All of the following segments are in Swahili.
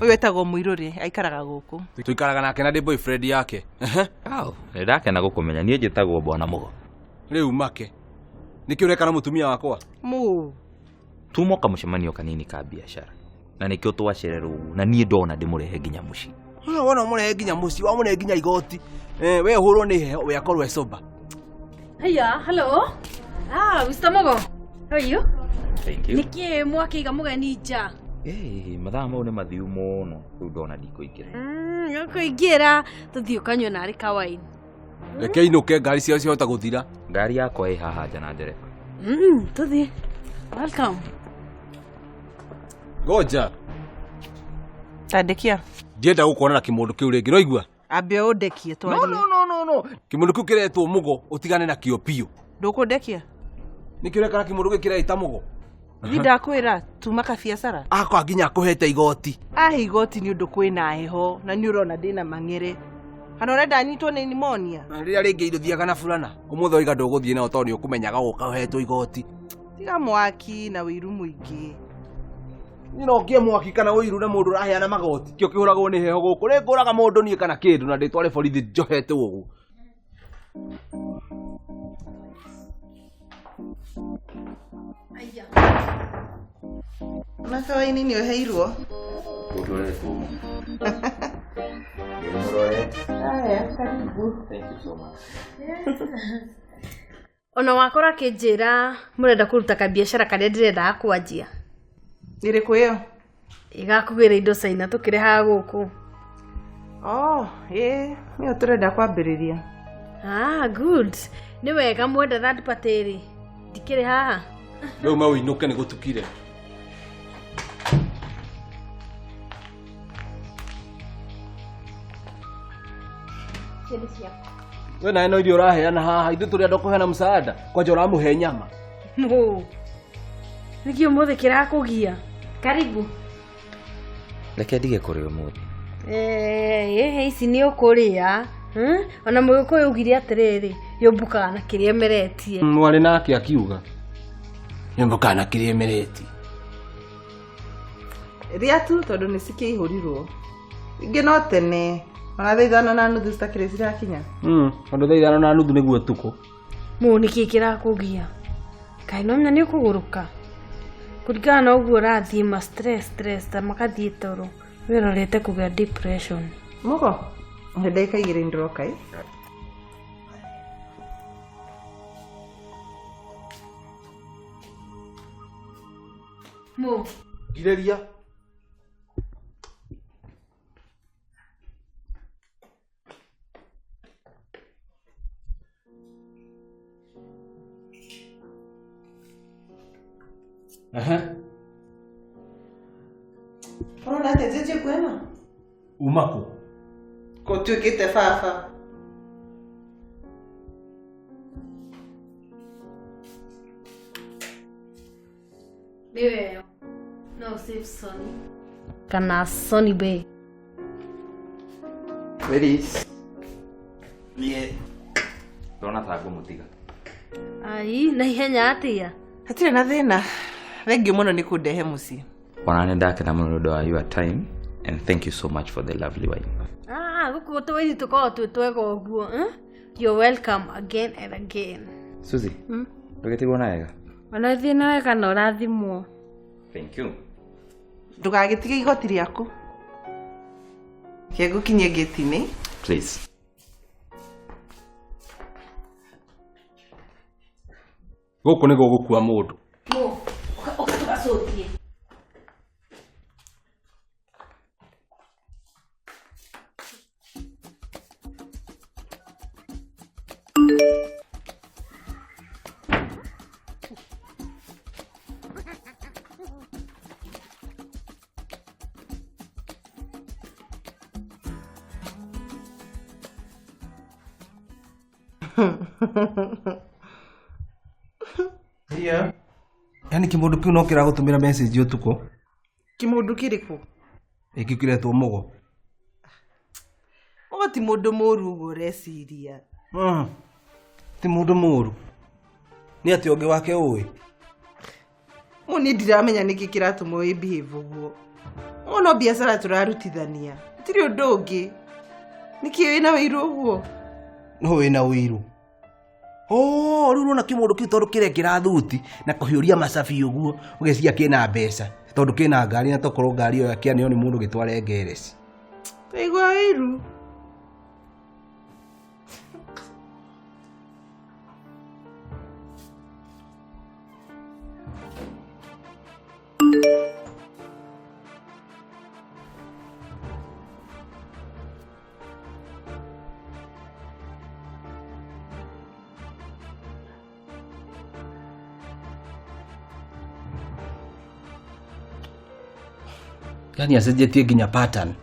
Uyu etagwo Muiruri aikaraga guku. Tuikaraga nake na ndi boyfriend yake. Ndakena gukumenya nie njitagwo Bwana Mugo. Riu make. Niki ureka na mutumia wakwa? Tumoka mucemanio kanini ka biashara. Na nikio twacererwo na nie ndona ndimurehe nginya muci. Wona murehe nginya muci, wa murehe nginya igoti. We hurwo ni heho we akorwo esoba. Hiya, hello. Mr. Mugo. How are you? Thank you. Niki mwakiga mugeni nja. Mathaa mau ni mathiu muno. Riu ndona ndikuingira. Nikuingira tuthio kanywe na ari kawaii. Reke inuke ngari cio ciota guthira. Ngari yakwa ĩ haha nja na ndereba. Tuthi. Welcome. Goja. Tandekia. Ndienda gukuona na kimundu kiu ringi roigua. Ambe undekie twarie. No. Kimundu kiu kiretwo Mugo utigane na kio pio. Ndukundekia. Niki ureka na kimundu gikira ita Mugo. Ndakwira tuma ka biashara. Akwa nginya kuhete igoti. Igoti ni undu kwina heho na ni urona ndina mangere. Kana urenda nyitwo ni pneumonia. Rĩrĩa rĩngĩ iruthiaga na fulana. Ũmũthĩ oiga ndũgũthiĩ nayo tondũ ũkũmenyaga gũka ũhetwo igoti. Tiga mwaki na wĩru mũingĩ. Nino ngie mwaki kana ũiru na mũndũ ũraheana magoti. Kĩo kĩhũragwo nĩ heho gũkũ. Rĩ ngũraga mũndũ niĩ kana kĩndũ na ndĩtware borithi njohete ũguo. Aya. Na kawaini ni uheirwo. Utoretwo. Karibu. Thank you so much. Ona wakora kinjira murenda kuruta ka biashara karia ndirenda kwanjia. Iriku iyo? Igakugira indo caina tukireha guku. Niyo turenda kwambiriria. Good. Ni wega mwenda third-party ri. Ndikire haha. Rĩu mau inuke nĩ gũtukire. We nawe no irio ũraheana haha, ithuĩ tũrenda kũheana msaada, kwanja ũramũhe nyama. Nĩkĩ ũmũthĩ kĩrakũgia? Karibu. Reke ndige kũrĩa ũmũthĩ. Ici nĩ ũkũrĩa. Ona Mũgĩkũyũ ugire atĩrĩrĩ, yũmbũkaga na kĩrĩa emeretie. Mwarĩ nake akiuga. Yũmbũkaga na kĩrĩa emeretie. Ria tu tondu nĩ cikĩihũrirwo. Ingĩ no tene. Ona thaa 5:30 citakĩrĩ cirakinya. Tondũ thaa 5:30 nĩguo tukũ. Nĩkĩ kĩrakũgia? Kaĩ no menya nĩ ũkũgũrũka. Kũringana na ũguo ũrathiĩ ma stress ta makathiĩ toro. Wĩrorete kũgĩa depression. Mugo, ndagĩka 2 ndĩroka ĩ. Gireria. Ona tejeje kwema? Umako. Ko tuĩkĩte baba. Nĩweyo. No save Sonny. Kana Sonny Bay. Veris. Ndona ta ngũmũtiga. Ai, na ihenya atĩa? Hatirĩ na thĩna. Thengiũ mũno nĩ kũndehe mũciĩ. Ona nĩ ndakena mũno nĩ ũndũ wa your time and thank you so much for the lovely wine. Gũkũ tũwĩri tũkorwo twĩ twega ũguo. You're welcome again and again. Suzy, ndũgetigwo na wega. Ona thiĩ na wega na ũrathimwo. Thank you. Ndũgagĩtige igoti rĩaku. Kĩngũkinyie gate-inĩ. Please. Gũkũ nĩguo gũkua mũndũ. Ũka tũgacokie. Yeah. Yaani kimundu kiu no kĩragũtũmĩra message ũtukũ. Kimundu kĩrĩkũ? Iki kiretwo Mugo. Mugo ti mũndũ mũru ũguo ũreciria. Ti mũndũ mũru. Nĩ atĩ ũngĩ wake ũĩ. Muni ndiramenya niki kiratuma we behave uguo. Ono biashara turarutithania. Tiri undu ungi. Niki wina wiru uguo? No wina wiru. Riu rona kimundu kiu tondu kirekira thuti na kuhiuria macabi uguo ugeciria kina mbeca tondu kina ngari na tokorwo ngari iyo yakianio ni mundu gitware ngereci. Igwa wiru. Yani acenjetie nginya pattern.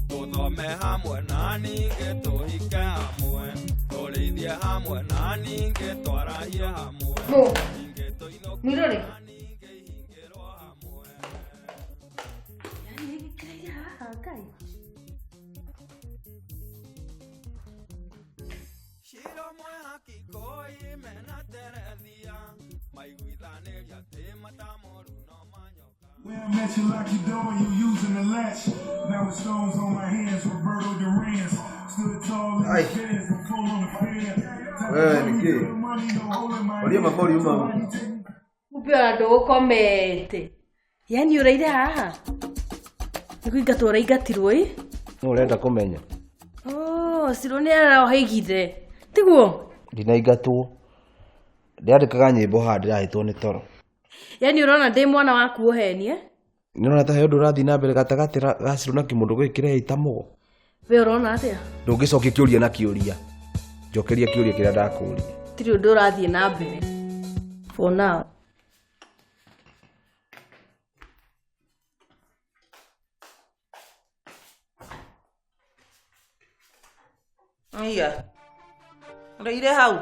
Tuthome hamwe na ningĩ tũhike hamwe, tũrĩithie hamwe na ningĩ twarahie hamwe. Mirore. When I met you, lock your door, you using the latch. Now with stones on my hands, Roberto Duran stood tall in the fence, I'm full on the fan. Upia ndo komete. Yani uraire haha. Nikuingatwo raigatirwo i. No urenda kumenya. Sironi ara haigire. Tiguo. Ndinaingatwo. Ndiandikaga nyimbo ha ndirahitwo ni toro. Yani urona ndi mwana waku uhenie? Nirona ta hindu rathi na mbere gatagati gaciru na kimundu gwikire itamugo. We urona atia? Ndungicokia kiuria na kiuria. Njokeria kiuria kiria ndakuria. Tiri undu rathi na mbere. For now. Iya. Ndoire hau.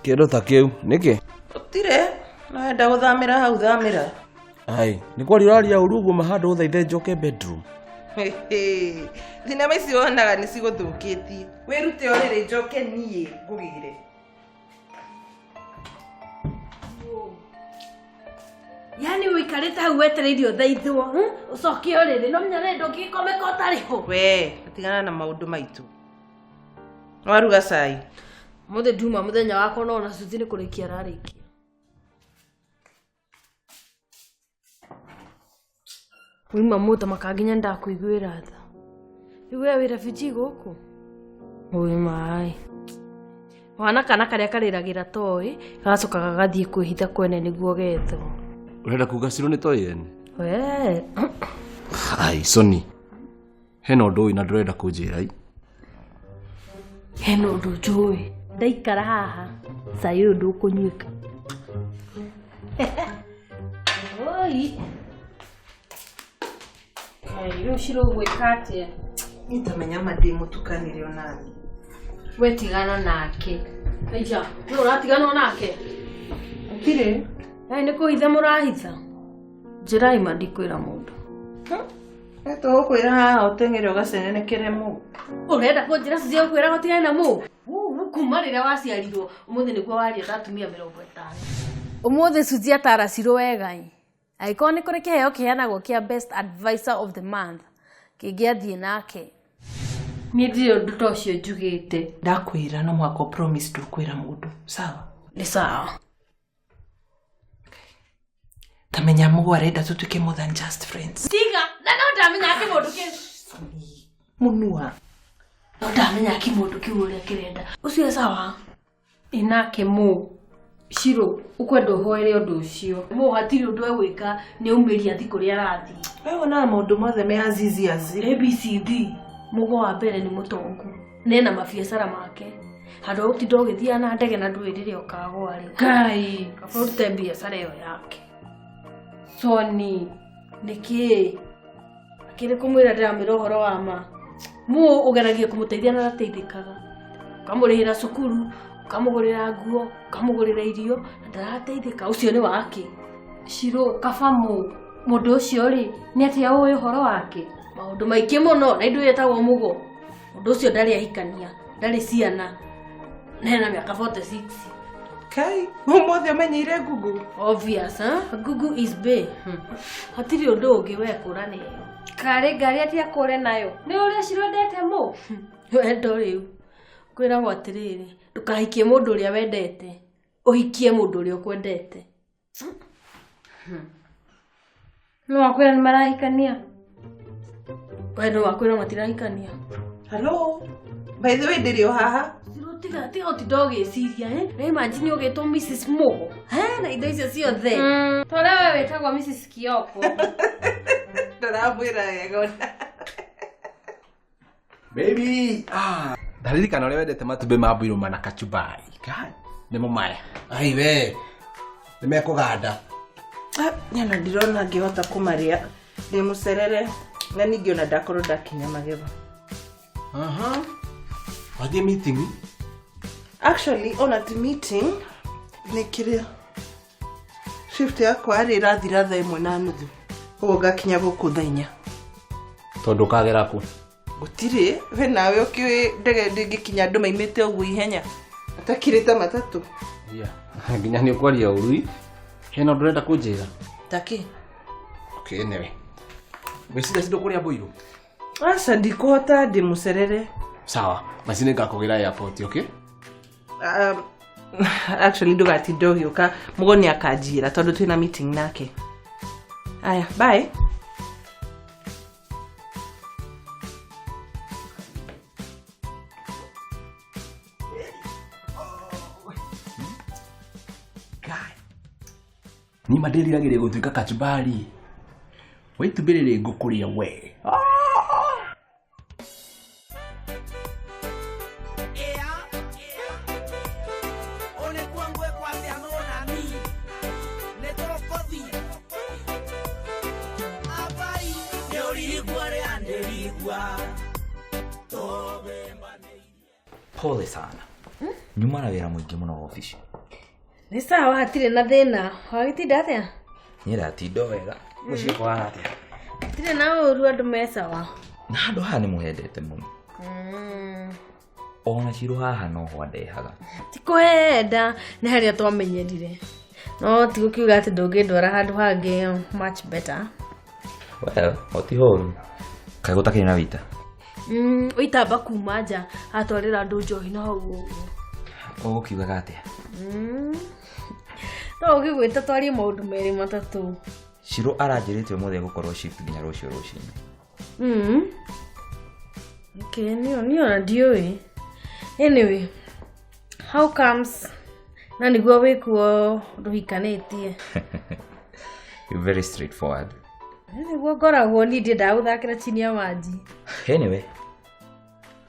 Kindu ta kiu niki? Utire. Naenda guthamira hau thamira. Ai, ni kwari uraria urugu mahando uthaithe njoke bedroom. Thinema ici wonaga nĩ cigũthũkĩtie. Wĩrute orĩrĩ njoke niĩ ngũgĩre. Yani uikarite hau wetereire uthaithwo, ucokie orĩrĩ no menya rendo ngĩkomeka ũtarĩ-ho. We, atigana na maũndũ maitũ. Waruga cai. Mothe nduma muthenya wako no na cuthi nĩ kũrĩkia ararĩkia. Wima muta makaginya ndakuiguira tha. Iwe wi refugee guku. Oi mai. Wana kana karia kariragira toi, gacoka gagathie kwihitha kwene niguo getho. Urenda kuga ciru ni toi ene? We. Ai, Soni. Hena undu ina ndurenda kunjira ai. Hena undu njui. Ndaikara haha. Sai undu kunyuika. Oi. Rĩu ciro gwĩkatia. Nitamenya madĩ mũtukanire onani. We tigana nake. Aija, nĩ ũratigana nake? Atire. Nĩ kũhitha mũrahitha. Njĩrai mandikwĩra mũndũ. Eto kwĩra haha ũteng'ere ũgacenenekere mũũ. Ũrenda kũnjĩra cia kwĩra gũtigana na mũũ? Kuma rĩrĩa waciarirwo, ũmũthĩ nĩguo waria ta atumia 50. Ũmũthĩ Suzi ataracirwo wega. Aikoni nĩ kũrĩ kĩheo kĩheanagwo kĩa Best Advisor of the Month. Kĩngĩathiĩ nake. Niĩ ndirĩ ũndũ ta ũcio njugĩte. Ndakwĩra no mwako promise ndũkwĩra mũndũ. Sawa? Nĩ sawa. Tamenya mũgũ arenda tũtuĩke more than just friends. Tiga, na no ndamenya kĩmũndũ kĩu. Mũnua. No ndamenya kĩmũndũ kĩu ũrĩa kĩrenda. Ũcio sawa? Inake mũũ. Shiro, ukwenda uhoere undu ucio. Mo hatiri undu egwika ni umiria thi kuria arathi. Wewe na maundu mothe me azizi ABCD. Mugo wa mbere ni mutongu. Nena mabiacara make. Hado utindo githia na ndege na ndwirire okagwa ri. Kai, kaforute biacara yo yake. Soni, niki. Akire kumwira ndamira uhoro wa ma. Mu ugeragie kumuteithia na rateithikaga. Kamurihira cukuru, Ukamugurira nguo, ukamugurira irio, na ndarateithika. Ucio ni wake. Shiro kafamu mundu ucio ri ni atia uyu horo wake. Maundu maingi muno na indu yetagwo mugo. Mundu ucio ndari ahikania, ndari ciana. Nena miaka 46. Kai, umuthi amenyeire Google. Obvious, huh? Google is B. Hatiri undu ungi we kurane yo. Kare ngari atia kure nayo. Ni uria cirondete mu. Wendo riu. Kwira gwatiriri, ndukahikie mundu uria wendete. Uhikie mundu uria ukwendete. No wakwira ni marahikania. Wendo wakwira matirahikania. Hello. By the way, ndirio haha. Tiga utidogeciria na imagine ugetwo Mrs. Mogo na indo icio ciothe tore wewe wetagwo Mrs. Kioko ndaramwira wega Baby, ndaririkana ũrĩa wendete matumbĩ ma mbũirũ mana kachumbari. Nĩmo maya. Ai we. Nĩmekũganda. Nyana ndirona ngĩhota kũmarĩa. Ndĩ mũcerere na ningĩ ona ndakorwo ndakinya magego. Wathiĩ meeting? Actually, on at meeting, nikiria shift yakwa ari irathira thaa 1:30. Ugo gakinya guku thaa 4. Tondu kagera ku. Gutire, we nawe ukiwe ndege ndingikinya andu maimite ugu ihenya. Atakirita matatu. Nginya ni ukwaria urui. Hena ndurenda kunjira. Taki. Okay, newe. Wesida sido kuria boiro. Asa ndikuhota ndi mucerere. Sawa, basi nikakugira airport, okay? Actually ndugati ndogioka mugoni akanjira tondu twina meeting nake. Aya, bye. Ni madirigagire gutuika kachumbari. Waitumbirire ngukuria we. Pole sana. Nyuma na wira mwingi muno office. Ni sawa hatire na thina. Wagitinda atia? Nyira tindo wega. Mucio kwa atia. Hatire na uru andu mesawa. Na andu haha ni muhendete muno. Ona Shiro haha no ho ndehaga. Tikuhenda ni haria twamenyerire. No tigukiuga ati ndungindwara handu hangi much better. Well, oti horu. Kai gutakiri na vita. Uitamba kuma nja atwarira andu njohi na hau. Ukiuga gatia. No ugigwita twarie maundu meri matatu. Shiro aranjirite muthe gukorwo shift nginya rucio rucinĩ. Okay, niyo na ndioi. Anyway, how comes na niguo wikuo nduhikanetie? You're very straightforward. Niguo ngoragwo ni ndi ndaguthakira chini ya maji. Anyway,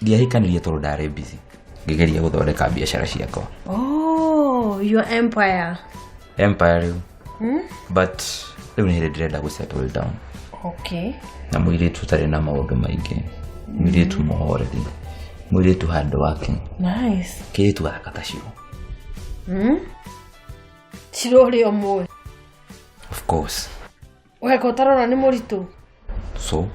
ndiahikanirie tondu ndari busy ngigeria guthondeka biashara ciakwa. Oh, your empire. Empire. But riu ni ndirenda gu settle down. Okay. Na mwiritu tari na maundu maingi. Mwiritu muhoreri. Mwiritu hard working. Nice. Kitu akata Shiro. Shiro ri omwe. Of course. Weka utarona ni muritu. So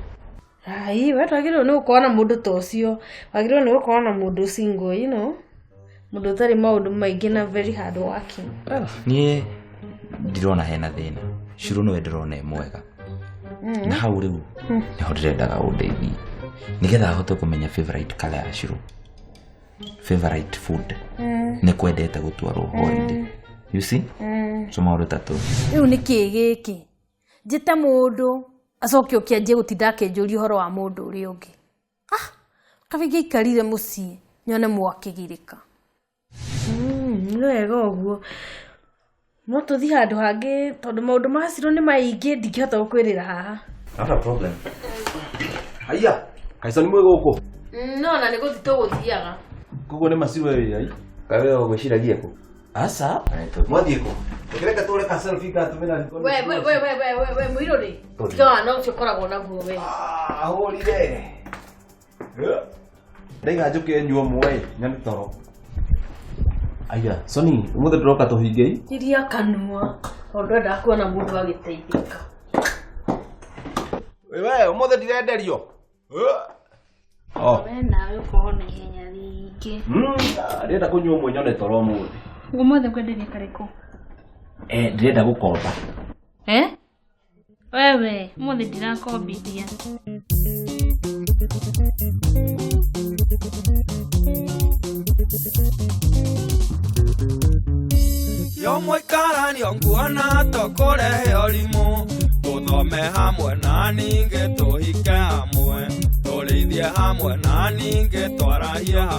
Ai, we twagirwo ni ukona mundu tocio. Wagirwo ni ukona mundu single, you know. Mundu tari maundu maingi na very hard working. Well, nie ndirona hena thina. Shiro no ndirona mwega. Na hau riu niho ndirendaga undeithie. Nigetha ahote kumenya favorite color ya Shiro. Favorite food. Ni kwendete gutwarwo holiday. You see? So maundu tatu. Riu ni kigiki. Njite mundu acoke ukianjie gutinda akenjuria uhoro wa mundu uri ungi. Kabigi ikarire mucii nyone mwakigirika. Ni wega uguo. No tuthi handu hangi tondu maundu ma Shiro ni maingi ndingihota gukwirira haha. Not a problem. Haya, kaisa ni mwego uko. No na ni guthi tuguthiaga. Kugo ni masiwe ai. Kawe ugwiciragia ku. Asa, mwathie ku. Ukireka tore ka selfie ka tumena niko. We mwiruri. Tiga no ucio koragwo naguo we. Ahorire. Ndaiga njuke nyuo mwe nyami toro. Aya, Soni, umuthe ndĩroka tũhinge. Iria kanua. Tondũ ndakuona mũndũ agĩteithĩka. We, umuthe ndirenderio. We nawe ũkorwo na ihenya rĩingĩ. Ndĩrenda kũnyua ũmwe nyone toro mũthĩ. Ũmũthĩ ngwenderia karĩkũ? Ndĩrenda gũkomba. Wewe, ũmũthĩ ndirakombithia. Yo Tuikaranio nguona tũkũrehe ũrimũ tũthome hamwe na ningĩ tũhike hamwe tũrĩithie hamwe na ningĩ twarahie hamwe